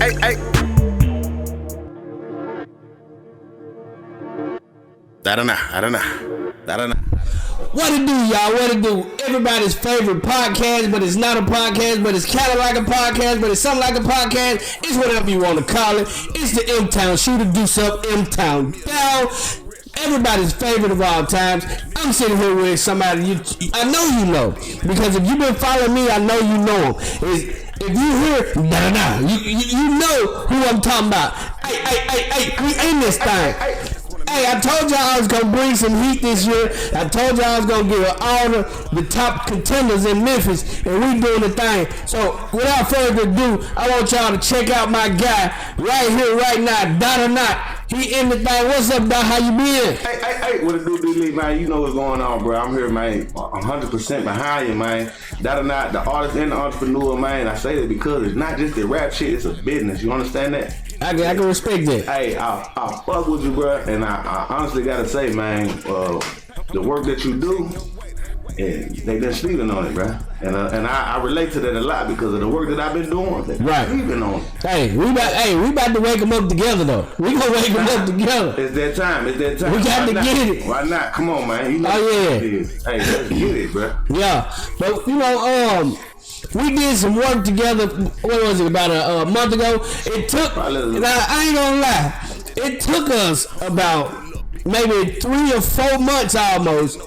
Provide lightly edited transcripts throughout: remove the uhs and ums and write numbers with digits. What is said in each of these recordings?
Hey. I don't know. What it do, y'all? What it do? Everybody's favorite podcast, but it's not a podcast, but it's kind of like a podcast, but it's something like a podcast. It's whatever you want to call it. It's the MTown Shooter DeuceUp MTowndown. Everybody's favorite of all times. I'm sitting here with somebody I know you know, because if you've been following me, I know you know him. If you hear you know who I'm talking about. Hey, we in this thing. Hey, I told y'all I was going to bring some heat this year. I told y'all I was going to give all the top contenders in Memphis, and we doing the thing. So, without further ado, I want y'all to check out my guy right here, right now, DotOrNot. He in the thing. What's up, Dot? How you been? Hey, what it do, D-Lee, man? You know what's going on, bro. I'm here, man, 100% behind you, man. DotOrNot, the artist and the entrepreneur, man. I say that because it's not just the rap shit, it's a business. You understand that? I can respect that. Hey, I fuck with you, bro, and I honestly gotta say, man, the work that you do, and they been sleeping on it, bro, and I relate to that a lot because of the work that I've been doing. Right, sleeping on it. Hey, we about to wake them up together though. We gonna wake them up together. It's that time. We got to get it. Why not? Come on, man. You know what it is. Hey, let's get it, bro. Yeah, but you know, we did some work together. What was it, about a month ago? It took. I ain't gonna lie. It took us about maybe 3 or 4 months almost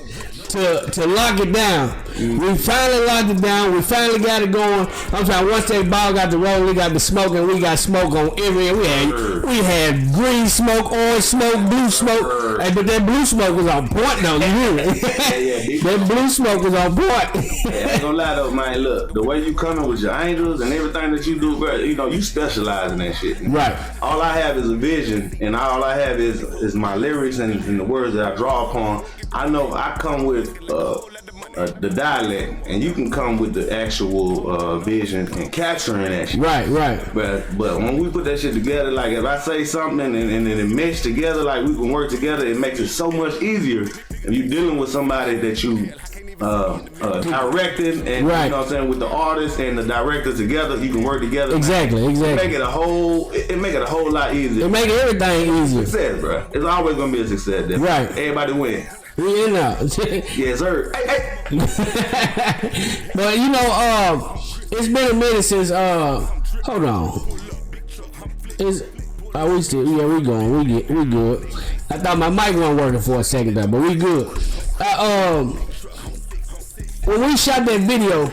to lock it down. We finally locked it down. We finally got it going. I'm trying. Once that ball got the roll, we got the smoke, and we got smoke on every. We had green smoke, orange smoke, blue smoke. Hey, but that blue smoke was on point, though. You hear it? That blue smoke was on point. I ain't gonna lie though, man. Look, the way you coming with your angels and everything that you do, bro. You know, you specialize in that shit. Right. All I have is a vision, and all I have is my lyrics and the words that I draw upon. I know I come with the dialect, and you can come with the actual vision and capturing that shit. Right. But when we put that shit together, like if I say something and it mesh together, like we can work together, it makes it so much easier. If you're dealing with somebody that you directed, and right. You know what I'm saying, with the artist and the director together, you can work together. Exactly. It make it a whole lot easier. It make everything easier. Success, bro. It's always gonna be a success. There. Right. Everybody wins. We in now. Yes, sir. Hey. But you know, it's been a minute since. Hold on. We still? Yeah, we going. We good. I thought my mic wasn't working for a second there, but we good. When we shot that video,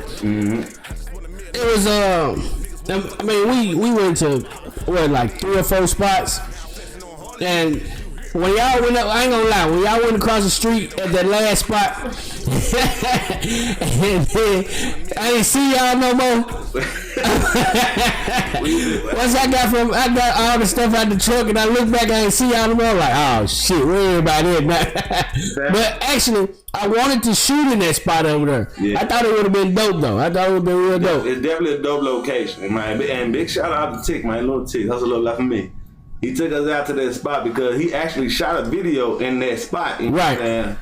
it was I mean, we went to like 3 or 4 spots, and when y'all went up, I ain't gonna lie, when y'all went across the street at that last spot, and then I ain't see y'all no more. Once I got all the stuff out the truck, and I look back, I ain't see y'all no more. I'm like, oh shit, where everybody is, man? But actually, I wanted to shoot in that spot over there. Yeah. I thought it would have been dope though. I thought it would have been real dope. It's definitely a dope location, man. And big shout out to Tick, man. Little Tick, hustle a little like me. He took us out to that spot because he actually shot a video in that spot. Right. And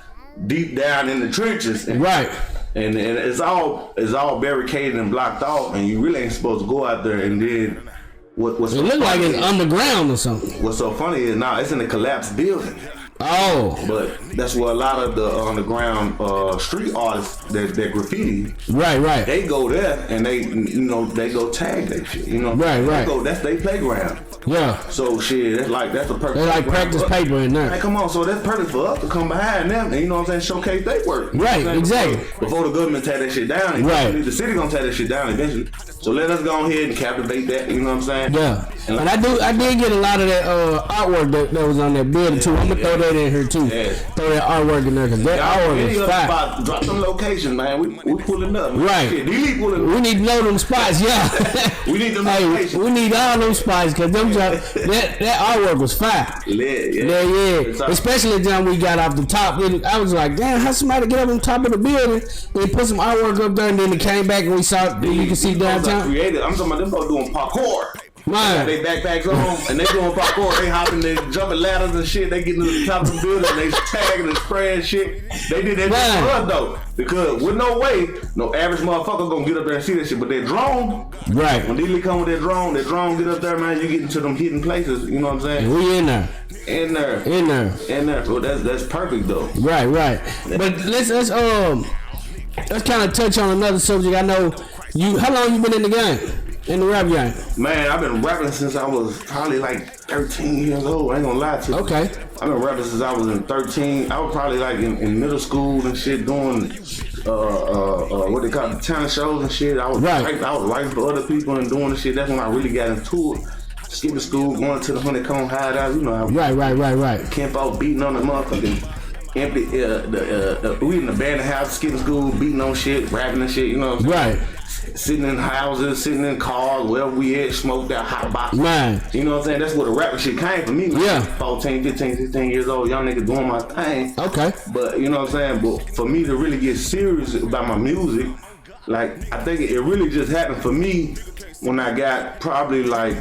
deep down in the trenches. Right. And it's all barricaded and blocked off, and you really ain't supposed to go out there. And then what's it look like it's underground or something. What's so funny is now it's in a collapsed building. Oh. But that's where a lot of the underground street artists that graffiti. Right. They go there and they go tag that shit. Right. That's their playground. Yeah. So shit, that's a perfect. They like practice paper in there. Hey, come on, so that's perfect for us to come behind them and, you know what I'm saying, showcase their work. Right, exactly. Before the government tear that shit down. Right. The city gonna tear that shit down eventually. So let us go ahead and captivate that, you know what I'm saying? Yeah. And I did get a lot of that artwork that was on that building too. I'm gonna throw that in here too. Yeah. Throw that artwork in there because that artwork is fire. Drop some locations, man. We pulling up. Right. Shit, pulling up. We need to know them spots, yeah. We need them locations. We need all them spots because that artwork was fire. Yeah. Especially the time we got off the top. I was like, damn, how somebody get up on top of the building and put some artwork up there, and then it came back and we saw you can see downtown. Creative. I'm talking about them folks doing parkour. Man. They backpacks on and they doing parkour. They hopping, they jumping ladders and shit. They getting to the top of the building. They tagging and spraying shit. They did that shit for us though, because with no way, no average motherfucker gonna get up there and see that shit. But that drone, right? When D-Lee come with that drone get up there, man. You get into them hidden places. You know what I'm saying? We in there. In there. Well, that's perfect though. Right. But let's kind of touch on another subject. I know you. How long you been in the game? In the rap game? Man, I've been rapping since I was probably like 13 years old. I ain't gonna lie to you. Okay. I've been rapping since I was in 13. I was probably like in middle school and shit, doing what they call the talent shows and shit. I was writing for other people and doing the shit. That's when I really got into it. Skipping school, going to the Honeycomb Hideout, you know how. Right. Camp out, beating on the motherfucking empty, we in the abandoned house, skipping school, beating on shit, rapping and shit, you know. Right. Sitting in houses, sitting in cars, wherever we at, smoked out hot box. Man. You know what I'm saying? That's where the rapping shit came for me. Man. Yeah. 14, 15, 16 years old, young nigga doing my thing. Okay. But you know what I'm saying? But for me to really get serious about my music, like I think it really just happened for me when I got probably like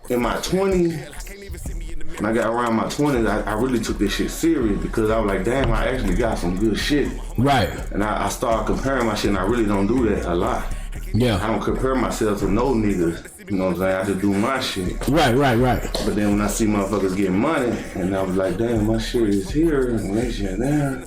in my 20s. When I got around my 20s, I really took this shit serious because I was like, damn, I actually got some good shit. Right. And I started comparing my shit, and I really don't do that a lot. Yeah. I don't compare myself to no niggas. You know what I'm saying? I just do my shit. Right. But then when I see motherfuckers getting money, and I was like, damn, my shit is here, and that shit there.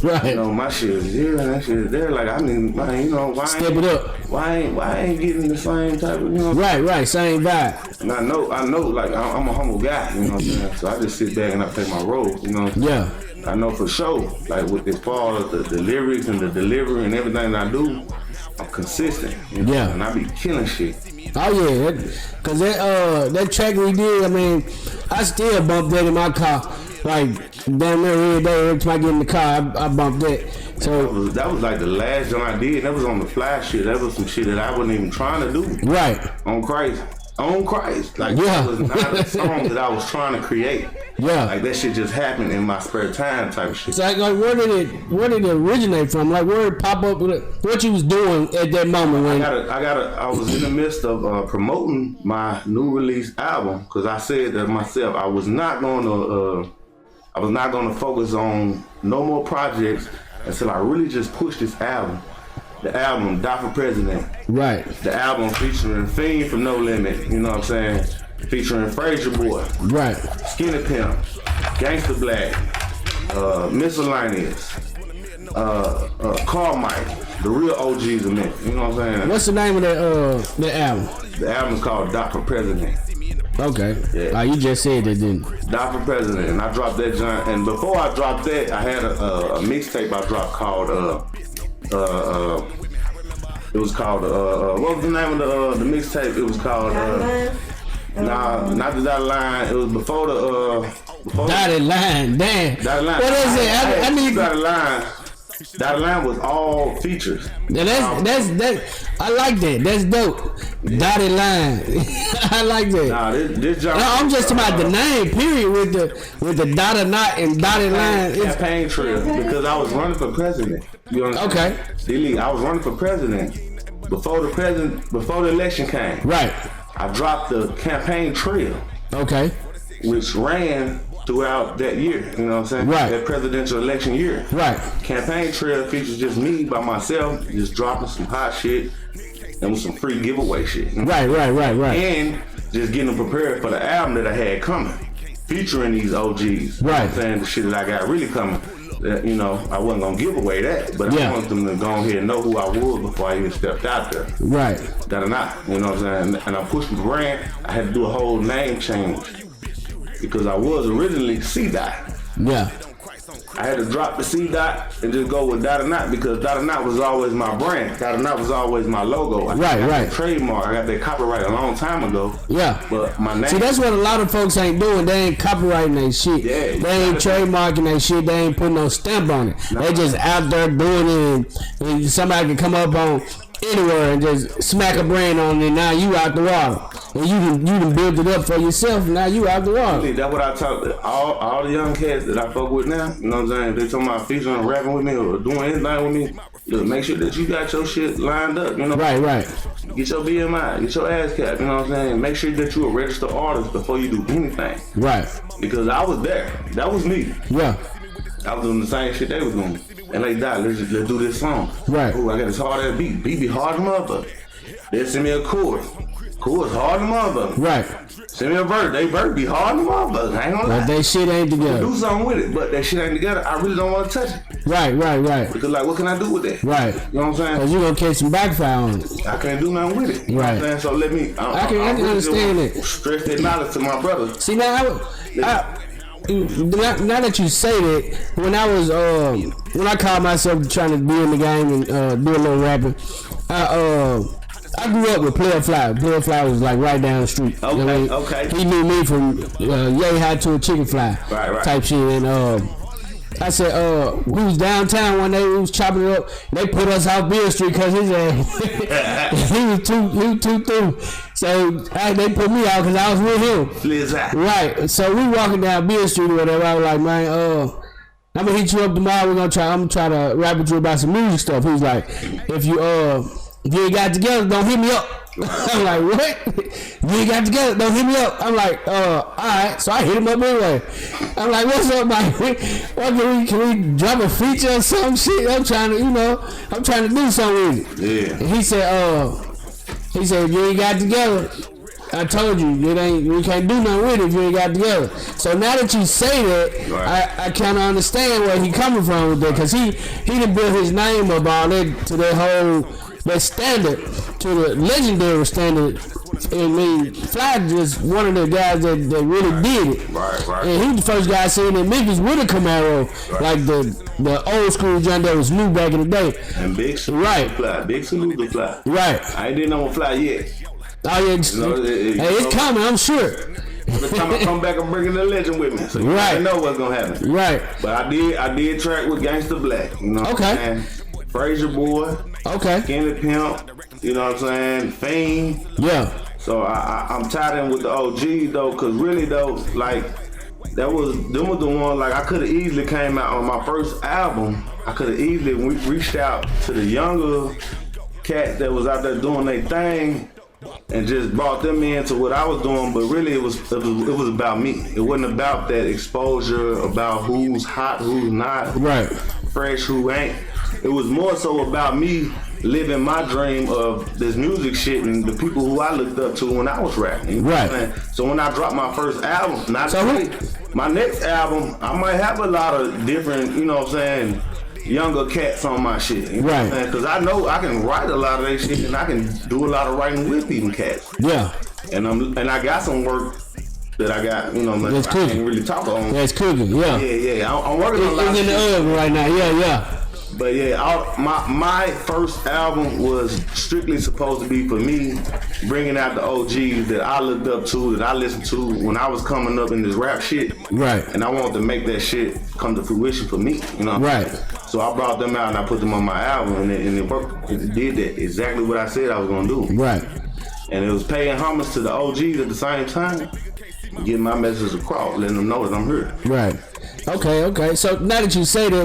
Right. You know, my shit is here, and that shit is there. Like, I mean, man, you know, why step it up. Why I ain't getting the same type of, you know? Right, same vibe. And I know, like, I'm a humble guy, you know what I'm saying? So I just sit back and I play my role, you know? Yeah. I know for sure, like, with as far as the lyrics and the delivery and everything I do, I'm consistent. You know? Yeah. And I be killing shit. Oh yeah, cause that track we did, I mean, I still bump that in my car. Like damn near every day, every time I get in the car, I bump that. So that was like the last joint I did. That was on the fly shit. That was some shit that I wasn't even trying to do. Right. On Christ. Like yeah. That was not a song that I was trying to create. Yeah. Like that shit just happened in my spare time type of shit. So like where did it originate from? Like where did it pop up? What you was doing at that moment? When I was in the midst of promoting my new release album because I said to myself I was not going to focus on no more projects until I really just push this album. The album, Die for President. Right. The album featuring Fiend from No Limit, you know what I'm saying? Featuring Frazier Boy. Right. Skinny Pimp. Gangsta Black. Miscellaneous. Carmike. The real OGs of me, you know what I'm saying? What's the name of the album? The album's called Die for President. Okay. Yeah. You just said that, didn't you? Die for President. And I dropped that joint. And before I dropped that, I had a mixtape I dropped called it was called what was the name of the mixtape? It was called not the Dotted Line. It was before Dotted Line. Damn. Dotted Line. What is it? I need Dotted Line. Dotted Line was all features. That's I like that. That's dope. Dotted Line. I like that. Nah, this job. No, I'm just talking about the name. Period. With the DotOrNot and Dotted Line. Campaign trail because I was running for president. You understand? Okay. D-Lee, I was running for president before the election came. Right. I dropped the campaign trail. Okay. Which ran throughout that year, you know what I'm saying? Right. That presidential election year. Right. Campaign trail features just me by myself, just dropping some hot shit and with some free giveaway shit. Right. And just getting them prepared for the album that I had coming, featuring these OGs. Right. You know what I'm saying? The shit that I got really coming. You know, I wasn't gonna give away that, but I wanted them to go ahead and know who I was before I even stepped out there. Right. That or not, you know what I'm saying? And I pushed the brand. I had to do a whole name change because I was originally C-Dot. Yeah. I had to drop the C-Dot and just go with DotOrNot because DotOrNot was always my brand. DotOrNot was always my logo. I got the trademark. I got that copyright a long time ago. Yeah. But my name. See, that's what a lot of folks ain't doing. They ain't copyrighting their shit. Yeah, they ain't trademarking their shit. They ain't putting no stamp on it. They just out there doing it, and somebody can come up on anywhere and just smack a brand on it, and now you out the water. And you can build it up for yourself, and now you out the water. That's what I talk to all the young cats that I fuck with now. You know what I'm saying? If they talking about featuring, rapping with me, or doing anything with me, look, make sure that you got your shit lined up. You know, right. get your BMI, get your ass cap, you know what I'm saying? Make sure that you're a registered artist before you do anything. Right. Because I was there. That was me. Yeah. I was doing the same shit they was doing. And like, Doc, let's do this song. Right. Ooh, I got this hard ass beat. Beat be hard to motherfucker. They send me a chord. Chord's hard to motherfucker. Right. Send me a verse. They verse be hard to motherfucker. I ain't gonna lie. But that shit ain't together. Do something with it, but that shit ain't together. I really don't want to touch it. Right. Because like, what can I do with that? Right. You know what I'm saying? Because you gonna catch some backfire on it. I can't do nothing with it. You right. know what I'm saying? So let me. I can understand it. Stress that knowledge to my brother. See now, now that you say that, when I called myself trying to be in the game and do a little rapping, I grew up with Player Fly. Player Fly was like right down the street. Okay, you know, okay. He knew me from yay high to a chicken fly type shit. And I said, we was downtown one day, we was chopping it up. They put us off Beale Street because his ass, he was too through. So they put me out because I was with him. Right. So we walking down Beale Street or whatever. I was like, man, I'm gonna hit you up tomorrow. I'm gonna try to rap with you about some music stuff. He was like, if you ain't got together, don't hit me up. I'm like, what? You ain't got together, don't hit me up. I'm like, alright. So I hit him up anyway. I'm like, what's up, Mike? Can we drop a feature or some shit? I'm trying to do something with it. Yeah. And he said, if you ain't got together, I told you, we can't do nothing with it if you ain't got together. So now that you say that, right. I kind of understand where he coming from with that, because he done built his name up all that to that standard, to the legendary standard. I mean, Fly just one of the guys that really did it. Right. And he was the first guy I seen in Memphis with a Camaro, like the old school joint that was new back in the day. And big salute to Fly. Big salute to Fly. Right. I ain't did no Fly yet. Oh yeah, it's coming, I'm sure. Every time I come back, I'm bringing the legend with me, so you know what's gonna happen. Right. But I did track with Gangsta Black. You know what I'm saying? Frazier Boy. Okay. Skinny Pimp. You know what I'm saying? Fame. Yeah. So I'm tied in with the OG though, cause really though, like them was the one, like I could have easily came out on my first album. I could have easily reached out to the younger cats that was out there doing their thing and just brought them into what I was doing, but really it was about me. It wasn't about that exposure, about who's hot, who's not, right, fresh, who ain't. It was more so about me living my dream of this music shit and the people who I looked up to when I was rapping. You know what I'm saying? So when I dropped my first album, my next album, I might have a lot of different, you know what I'm saying, younger cats on my shit. You know what I'm saying? Because I know I can write a lot of that shit and I can do a lot of writing with even cats. Yeah. And I got some work that I got, you know, I can't really talk on. That's cooking, yeah. Yeah. I'm working on a lot of shit. It's in the oven right now, yeah. But yeah, my first album was strictly supposed to be for me, bringing out the OGs that I looked up to, that I listened to when I was coming up in this rap shit. Right. And I wanted to make that shit come to fruition for me, you know. Right. So I brought them out and I put them on my album, and it worked. It did that exactly what I said I was gonna do. Right. And it was paying homage to the OGs at the same time, getting my message across, letting them know that I'm here. Right. Okay. So now that you say that,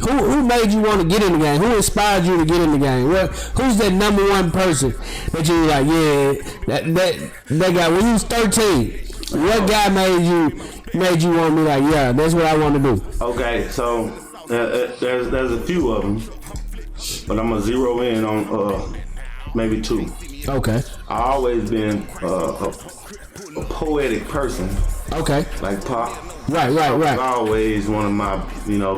who made you want to get in the game? Who inspired you to get in the game? Who's that number one person that you were like, that guy when you was 13? What guy made you want to be like, yeah, that's what I want to do? Okay, so there's a few of them, but I'm gonna zero in on maybe two. Okay. I always been a poetic person. Okay. Like Pop. Right. Always one of my,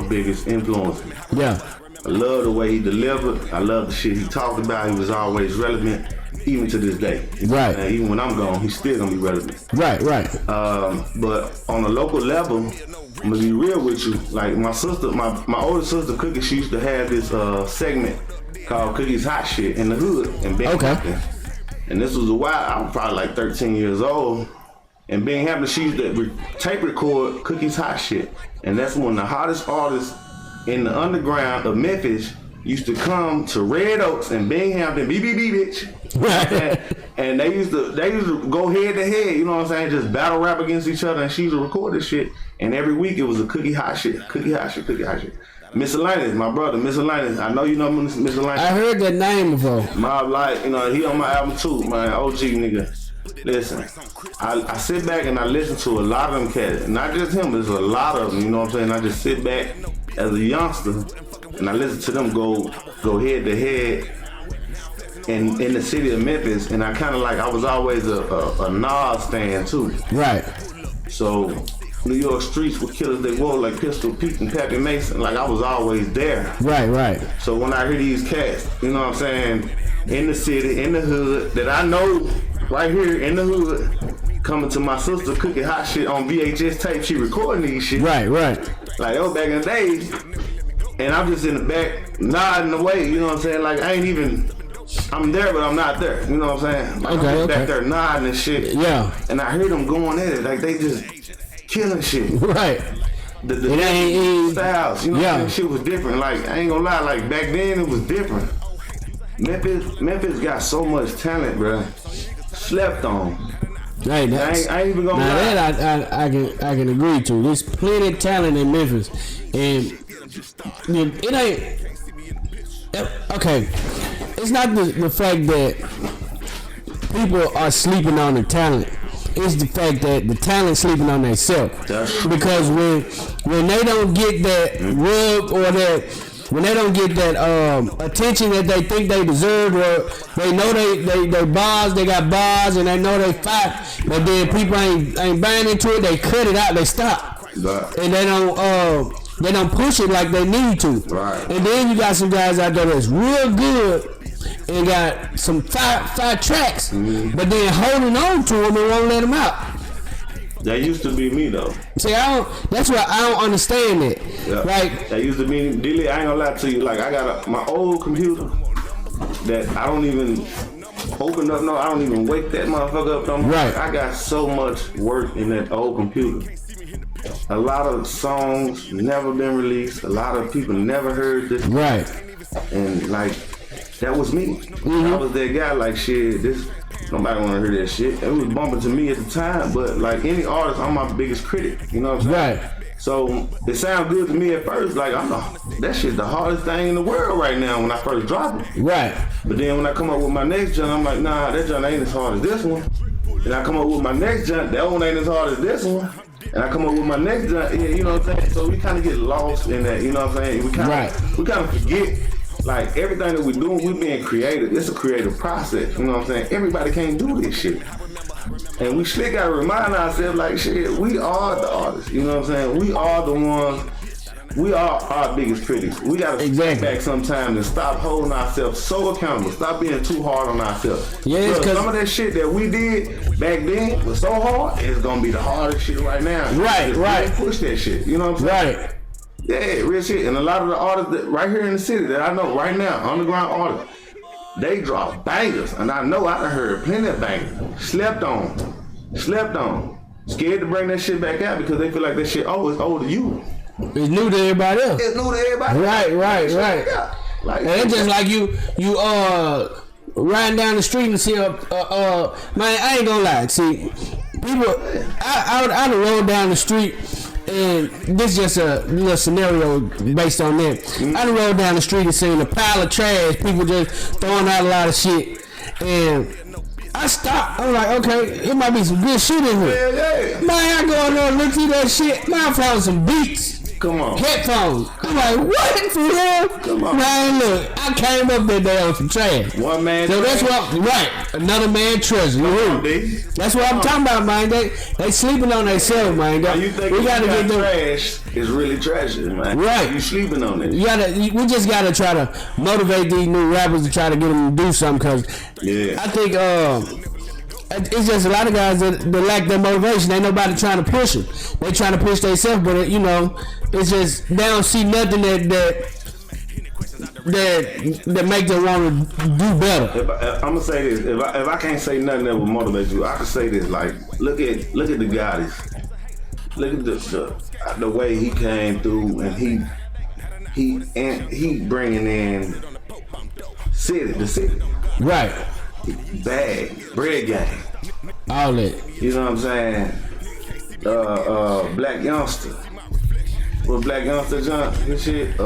biggest influences. Yeah. I love the way he delivered. I love the shit he talked about. He was always relevant, even to this day. Right. And even when I'm gone, he's still gonna be relevant. Right. But on a local level, I'm gonna be real with you. Like my sister, my older sister Cookie, she used to have this segment called Cookie's Hot Shit in the hood in Binghamton. And this was a while, I was probably like 13 years old. And Binghamton, she used to tape record Cookie's Hot Shit. And that's when the hottest artists in the underground of Memphis used to come to Red Oaks and Binghamton, bitch. And they used to go head to head, you know what I'm saying? Just battle rap against each other, and she used to record this shit. And every week it was a Cookie Hot Shit. Miscellaneous, my brother, Miscellaneous. I know you know Miscellaneous. I heard that name before. Mob Light, you know, he on my album too, man. OG nigga. Listen, I sit back and I listen to a lot of them cats. Not just him, there's a lot of them, you know what I'm saying? I just sit back as a youngster and I listen to them go head to head in the city of Memphis, and I kind of like, I was always a Nas fan too. Right. So New York streets were killers, they wore like Pistol Pete and Pappy Mason, like I was always there. Right. So when I hear these cats, you know what I'm saying, in the city, in the hood, that I know right here in the hood, coming to my sister cooking hot shit on VHS tape, she recording these shit. Right. Like that was back in the days, and I'm just in the back nodding away, you know what I'm saying, like I ain't even, I'm there, but I'm not there. You know what I'm saying? Like, Okay, I'm just okay. back there nodding and shit. Yeah. And I hear them going at it, like they just killing shit. Right. The It ain't- styles, you know yeah. what I'm saying? Shit was different. Like, I ain't gonna lie, like back then it was different. Memphis got so much talent, bro. Slept on. Hey, I ain't even gonna now lie. that I can agree to. There's plenty of talent in Memphis, and it ain't okay. It's not the fact that people are sleeping on the talent. It's the fact that the talent sleeping on themselves. Because when they don't get that rub or that, when they don't get that attention that they think they deserve, or they know they bars, they got bars, and they know they fight, but then people ain't buying into it, they cut it out, they stop, and they don't push it like they need to. Right. And then you got some guys out there that's real good and got some five tracks, but then holding on to them and won't let them out. That used to be me though. See, that's why I don't understand it. Yeah. Like, that used to be Dilly. I ain't gonna lie to you. Like I got my old computer that I don't even open up. No, I don't even wake that motherfucker up. No more. Right. I got so much work in that old computer. A lot of songs never been released. A lot of people never heard this. right. And like that was me. I was that guy. Like shit, this. Nobody wanna hear that shit. It was bumping to me at the time, but like any artist, I'm my biggest critic. You know what I'm saying? Right. So it sounded good to me at first. Like that shit's the hardest thing in the world right now when I first drop it. Right. But then when I come up with my next jump, I'm like, nah, that jump ain't as hard as this one. And I come up with my next jump, that one ain't as hard as this one. And I come up with my next jump, yeah, you know what I'm saying? So we kind of get lost in that, you know what I'm saying? We kind of forget. Like everything that we're doing, we're being creative. It's a creative process, you know what I'm saying? Everybody can't do this shit. And we still gotta remind ourselves, like shit, we are the artists, you know what I'm saying? We are the ones, we are our biggest critics. We gotta step back sometimes and stop holding ourselves so accountable. Stop being too hard on ourselves. Yeah, because some of that shit that we did back then was so hard, it's gonna be the hardest shit right now. Right. Push that shit, you know what I'm saying? Right. Yeah, real shit. And a lot of the artists that right here in the city that I know right now, underground artists, they drop bangers. And I know I done heard plenty of bangers. Slept on. Scared to bring that shit back out because they feel like that shit, oh, it's old to you. It's new to everybody else. It's new to everybody. Right. Like, And it's just like you riding down the street and see man, I ain't gonna lie. See, people, I done rode down the street. And this is just a little scenario based on that. I done rode down the street and seen a pile of trash, people just throwing out a lot of shit. And I stopped. I'm like, okay, it might be some good shit in here. Yeah. Man, I go in there and look through that shit. Man, I found some beats. Come on. Headphones. I'm like, what the hell? Come on. Man, look, I came up that day on some trash. One man. So that's what, right, another man treasure. You hear me? That's what I'm talking about, man. They sleeping on themselves, man. Now you think we gotta get them. trash is really treasure, man. Right. You sleeping on it. We just gotta try to motivate these new rappers to try to get them to do something, cause I think it's just a lot of guys that lack that motivation. Ain't nobody trying to push them. They trying to push themselves, but you know, it's just they don't see nothing that make them want to do better. I'm gonna say this: if I can't say nothing that will motivate you, I can say this. Like, look at the Gottis. Look at the way he came through, and he bringing in the city. Right. Bag, bread gang. All that. You know what I'm saying? Black youngster. with Black Youngster John, his shit,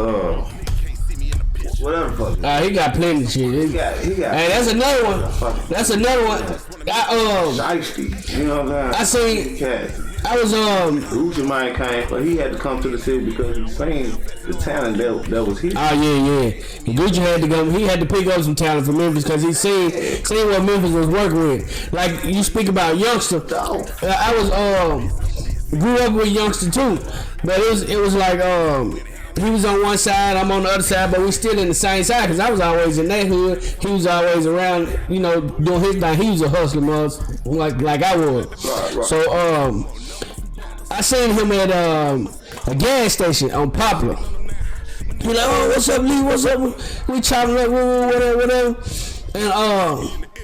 whatever fuck. He got plenty of shit. He got. Hey, that's another one. That's another one. Shiesty, you know what I'm saying? I was Gucci Mane came, but he had to come to the city because he seen the talent that was here. Oh yeah. Gucci had to go. He had to pick up some talent from Memphis because he seen what Memphis was working with. Like you speak about Youngster, I was grew up with Youngster too, but it was like he was on one side, I'm on the other side, but we still in the same side because I was always in that hood. He was always around, doing his thing. He was a hustler, like I was. Right. So I seen him at a gas station on Poplar. He like, oh, what's up, Lee? What's up? We chopping up, whatever. And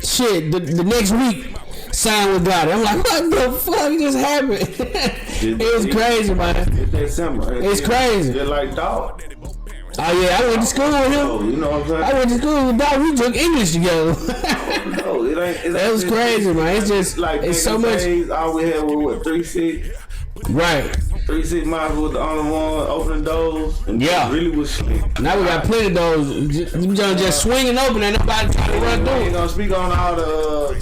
shit, the next week, signed with God. I'm like, what the fuck just happened? It was crazy, man. It's crazy. They're like dog. Oh yeah, I went to school with him. You know what I'm saying? I went to school with Dog. We took English together. No, it ain't. That was crazy, man. It's just like it's so much. All we had was what 3-6. Right. 3-6 miles was the only one opening doors. And really was slick. Now we got plenty of those. You just swinging open and nobody trying to run through. I ain't gonna speak on all the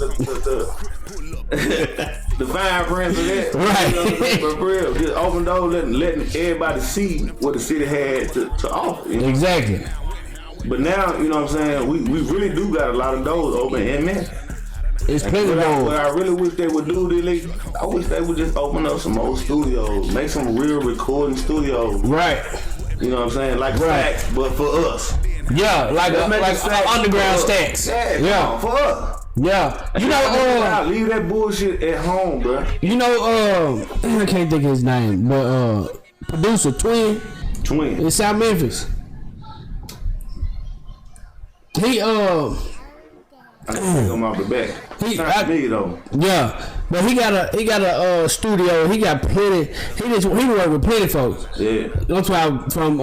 fine prints of that. Right. But for real, just open doors, letting everybody see what the city had to offer. Exactly. But now, you know what I'm saying, we really do got a lot of doors open in Memphis. It's plenty of doors. What I really wish they would do, I wish they would just open up some old studios, make some real recording studios. Right. You know what I'm saying? Like Stacks, but for us. Yeah, like underground Stacks. Yeah, for us. Yeah, leave that bullshit at home, bro. I can't think of his name, but producer Twin in South Memphis. He I think I'm off the back. Me though. Yeah, but he got a studio. He got plenty. He work with plenty folks. Yeah. That's why from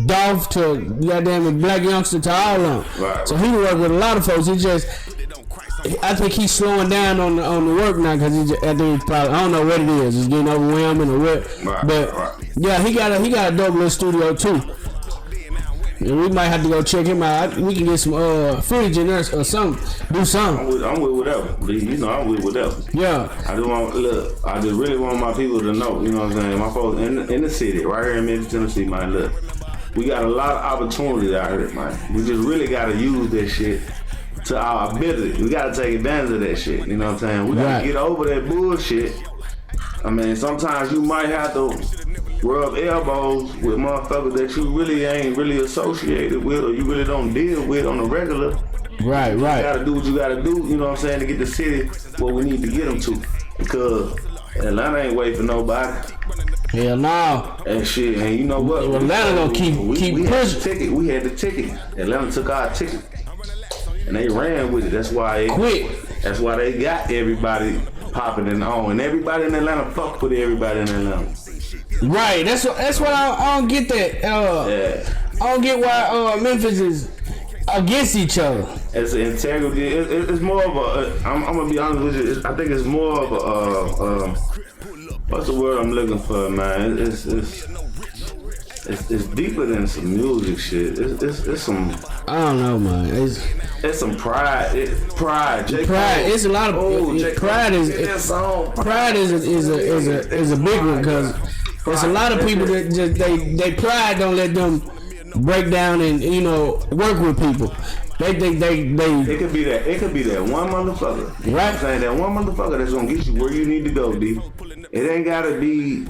Dolph to goddamn Black Youngster to all of them. Right. So he work with a lot of folks. I think he's slowing down on the work now because I think probably I don't know what it is. It's getting overwhelming or what. Right. But yeah, he got a dope little studio too. And we might have to go check him out. We can get some footage in there or something. Do something. I'm with whatever. You know, I'm with whatever. Yeah. I just really want my people to know. You know what I'm saying? My folks in the city, right here in Memphis, Tennessee, man. Look, we got a lot of opportunities out here, man. We just really gotta use that shit to our ability. We gotta take advantage of that shit. You know what I'm saying? We gotta get over that bullshit. I mean, sometimes you might have to rub elbows with motherfuckers that you really ain't really associated with or you really don't deal with on the regular. Right. You gotta do what you gotta do, you know what I'm saying, to get the city where we need to get them to. Because Atlanta ain't waiting for nobody. Hell no. And shit, and you know what? Atlanta gonna keep pushing. We had the ticket. Atlanta took our ticket. And they ran with it. That's why they got everybody popping and on. And everybody in Atlanta fuck with everybody in Atlanta. Right, that's what I don't get that. I don't get why Memphis is against each other. It's an integrity. It's more of a. I'm gonna be honest with you. I think it's more of a. What's the word I'm looking for, man? It's deeper than some music shit. It's some. I don't know, man. It's some pride. Pride. It's a lot of pride. Pride is a big one because there's a lot of people that just they pride don't let them break down and work with people. They It could be that one motherfucker. You know what I'm saying? That one motherfucker that's gonna get you where you need to go, D. It ain't gotta be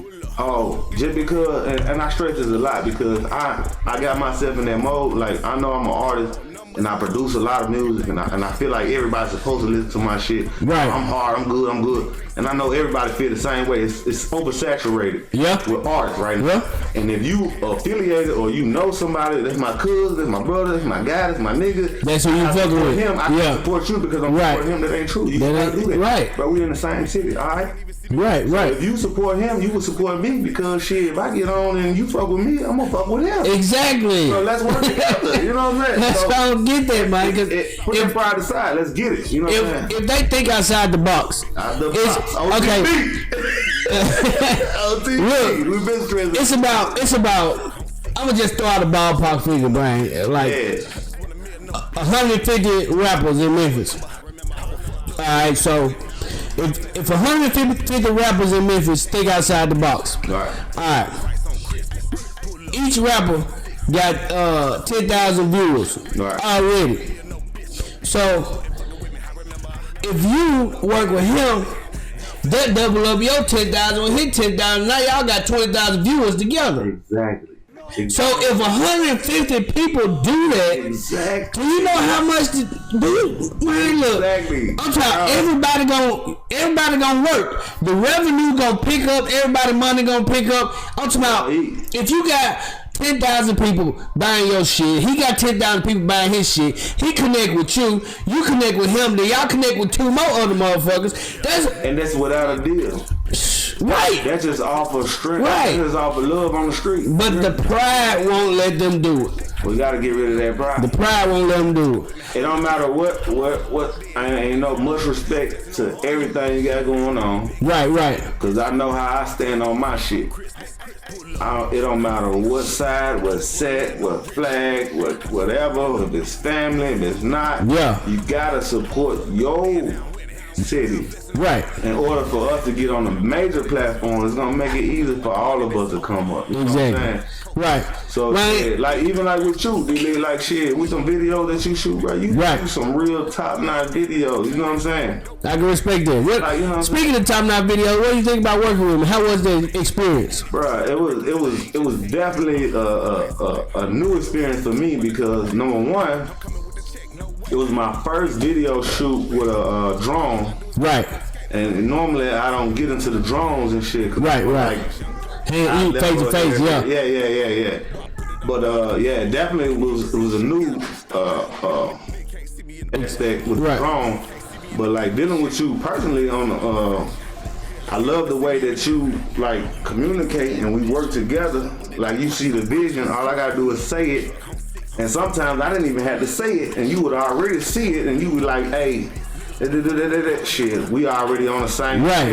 just because, and I stress this a lot because I got myself in that mode. Like I know I'm an artist and I produce a lot of music and I feel like everybody's supposed to listen to my shit. Right. I'm hard, I'm good. And I know everybody feel the same way. It's oversaturated with art right now. Yeah. And if you affiliated or you know somebody, that's my cousin, that's my brother, that's my guy, that's my nigga. That's who you fucking with. Him, I can support you because I'm supporting him. That ain't true. You gotta do that. Right. But we in the same city, all right? Right. So if you support him, you will support me because shit, if I get on and you fuck with me, I'm gonna fuck with him. Exactly. So let's work together. You know what I'm saying? That's why I don't get that, man. Put that pride aside. Let's get it. You know what I'm saying? If they think outside the box, Okay. OTP. We've been stressing. It's about. I'm gonna just throw out a ballpark figure, Brian. Like 150 rappers in Memphis. All right, so if 150 rappers in Memphis think outside the box. All right. Each rapper got 10,000 viewers already. So if you work with him, that double up your 10,000 with his 10,000. Now y'all got 20,000 viewers together. Exactly. So if 150 people do that, do you know how much? Man, look, I'm trying. Everybody gonna work. The revenue gonna pick up. Everybody money gonna pick up. I'm talking about if you got 10,000 people buying your shit, he got 10,000 people buying his shit. He connect with you. You connect with him. Then y'all connect with 2 more other motherfuckers. That's without a deal. Right. That's just off of strength. Right. That's just off of love on the street. But the pride won't let them do it. We gotta get rid of that pride. The pride won't let them do it. It don't matter what. I ain't no much respect to everything you got going on. Right. Cause I know how I stand on my shit. It don't matter what side, what set, what flag, whatever. If it's family, if it's not. Yeah. You gotta support your city. Right. In order for us to get on a major platform, it's gonna make it easy for all of us to come up. You know what I'm saying? Right. So shit, like even like with you, like shit, with some videos that you shoot, bro, you do some real top-notch videos. You know what I'm saying? I can respect that. Like, you know speaking of top-notch videos, what do you think about working with him? How was the experience? Bro, it was definitely a new experience for me because number one, it was my first video shoot with a drone. Right. And normally I don't get into the drones and shit. Right. Like, face to face, yeah. Yeah. But it definitely was a new aspect with the drone. But like dealing with you personally on I love the way that you like communicate and we work together. Like you see the vision, all I gotta do is say it. And sometimes I didn't even have to say it, and you would already see it, and you would like, hey, shit, we already on the same. Right.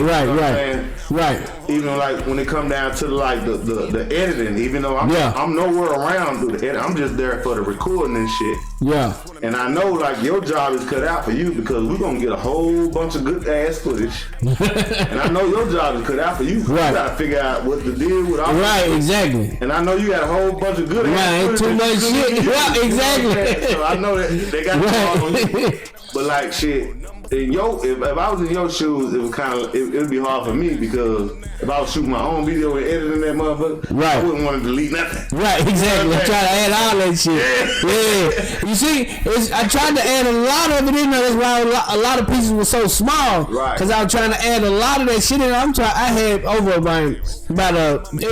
Even like when it come down to like the editing, even though I'm nowhere around through the edit, I'm just there for the recording and shit. Yeah. And I know like your job is cut out for you because we're gonna get a whole bunch of good ass footage. And I know your job is cut out for you. Right. You gotta figure out what to deal with. Right, exactly. And I know you got a whole bunch of good ass footage. Too much shit. Yeah, exactly. So I know that they got the ball on you. But like shit. If I was in your shoes, it would be hard for me because if I was shooting my own video and editing that motherfucker, I wouldn't want to delete nothing. Right, exactly. I try to add all that shit. Yeah. You see, I tried to add a lot of it in there. That's why a lot of pieces were so small. Right. Because I was trying to add a lot of that shit in. I had over it was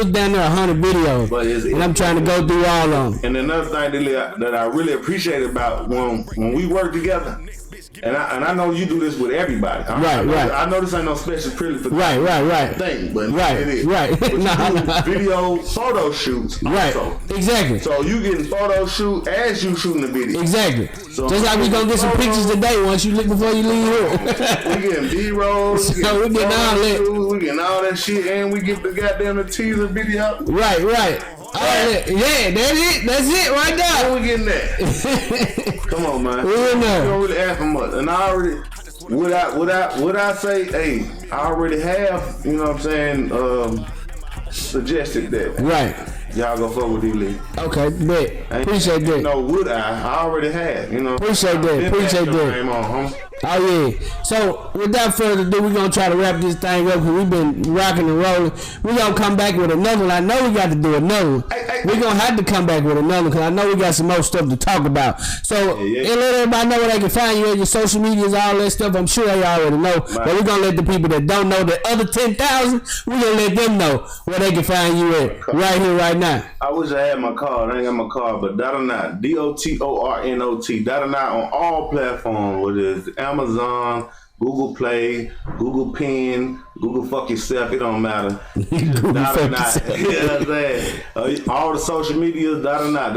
down there 100 videos, and I'm trying to go through all of them. And another thing that I really appreciate about when we work together. And I know you do this with everybody. I know this ain't no special privilege for right thing, but it is. Right. But you do video photo shoots. Right. Also. Exactly. So you getting photo shoot as you shooting the video. Exactly. So just like we gonna get some pictures today once you look before you leave here. We getting B-roll. We getting all that. We getting all that shit, and we get the goddamn teaser video. Right. Yeah, that's it right there. How we getting that? Come on, man. We in there. You don't really ask for much. And I already, would I say, hey, I already have, you know what I'm saying, suggested that. Right. Y'all go fuck with D-Lee. Okay, bet. Appreciate that. No, would I already have, you know. Appreciate that. Oh yeah. So without further ado, we're gonna try to wrap this thing up because we've been rocking and rolling. We're gonna come back with another one. I know we got to do another one. We're gonna have to come back with another one because I know we got some more stuff to talk about. So and let everybody know where they can find you on your social medias, all that stuff. I'm sure they already know. But we're gonna let the people that don't know, the other 10,000, we're gonna let them know where they can find you at right here, right now. I wish I had my card. I ain't got my card, but DotOrNot, DotOrNot, DotOrNot on all platforms, whether it's Amazon, Google Play, Google Pen, Google fuck yourself, it don't matter. DotOrNot. You know what I'm saying? All the social media, DotOrNot.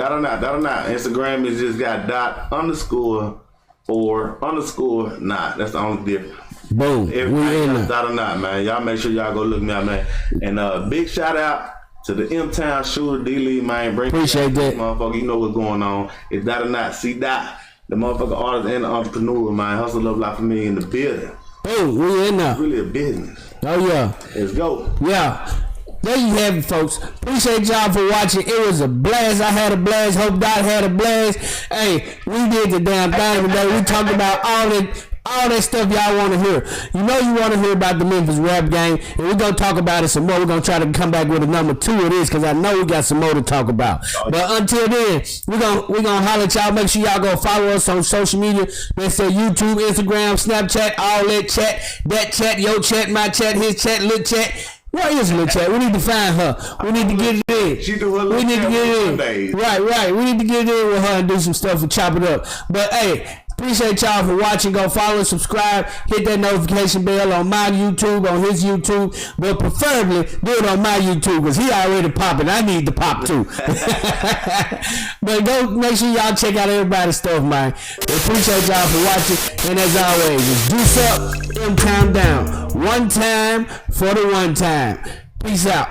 Instagram is just got ._or_not. That's the only difference. Boom. We in Everything there. else, DotOrNot, man. Y'all make sure y'all go look me up, man. And big shout out to the MTown shooter, D-Lee, man. Appreciate that. Motherfucker, you know what's going on. It's DotOrNot, C-Dot, the motherfucker artist and the entrepreneur, man. Hustle Love Life for me in the building. Boom. We in there. It's really a business. Oh, yeah. Let's go. Yeah. There you have it, folks. Appreciate y'all for watching. It was a blast. I had a blast. Hope Dot had a blast. Hey, we did the damn thing today. We talked about all that stuff y'all want to hear. You know you want to hear about the Memphis rap game, and we're going to talk about it some more. We're going to try to come back with a number 2 of this because I know we got some more to talk about. But until then, we're gonna holler at y'all. Make sure y'all go follow us on social media. Let's say YouTube, Instagram, Snapchat, all that chat, your chat, my chat, his chat, little chat. Where is Lil Chat? We need to find her. We need to get it in. She do her little We need to get it in. Sundays. Right. We need to get it in with her and do some stuff and chop it up. But hey, appreciate y'all for watching. Go follow, subscribe, hit that notification bell on my YouTube, on his YouTube, but preferably do it on my YouTube because he already popping. I need to pop too. But go make sure y'all check out everybody's stuff, man. We appreciate y'all for watching. And as always, it's DeuceUp, MTowndown. One time for the one time. Peace out.